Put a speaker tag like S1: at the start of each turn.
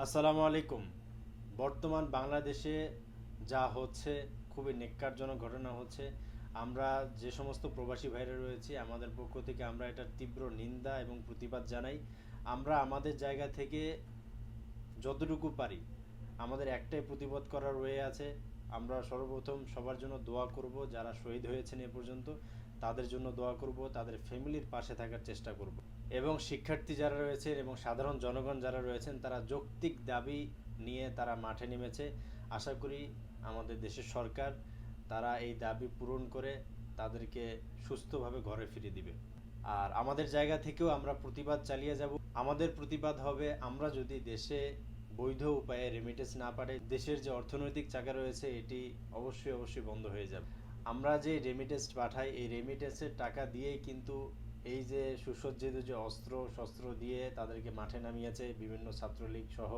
S1: আসসালামু আলাইকুম। বর্তমান বাংলাদেশে যা হচ্ছে খুবই ন্যক্কারজনক ঘটনা হচ্ছে। আমরা যে সমস্ত প্রবাসী ভাইরা রয়েছি আমাদের পক্ষ থেকে আমরা এটার তীব্র নিন্দা এবং প্রতিবাদ জানাই। আমরা আমাদের জায়গা থেকে যতটুকু পারি আমাদের একটাই প্রতিবাদ করার রয়ে আছে। আমরা সর্বপ্রথম সবার জন্য দোয়া করব, যারা শহীদ হয়েছেন এ পর্যন্ত তাদের জন্য দোয়া করব, তাদের ফ্যামিলির পাশে থাকার চেষ্টা করব। এবং শিক্ষার্থী যারা রয়েছেন এবং সাধারণ জনগণ যারা রয়েছেন তারা যৌক্তিক দাবি নিয়ে তারা মাঠে নেমেছে। আশা করি আমাদের দেশের সরকার তারা এই দাবি পূরণ করে তাদেরকে সুস্থভাবে ঘরে ফিরিয়ে দিবে। আর আমাদের জায়গা থেকেও আমরা প্রতিবাদ চালিয়ে যাব। আমাদের প্রতিবাদ হবে, আমরা যদি দেশে বৈধ উপায়ে রেমিটেন্স না পাঠাই দেশের যে অর্থনৈতিক চাকা রয়েছে এটি অবশ্যই অবশ্যই বন্ধ হয়ে যাবে। আমরা যে রেমিটেন্স পাঠাই এই রেমিটেন্সের টাকা দিয়েই কিন্তু এই যে সুসজ্জিত যে অস্ত্র শস্ত্র দিয়ে তাদেরকে মাঠে নামিয়েছে বিভিন্ন ছাত্রলীগ সহ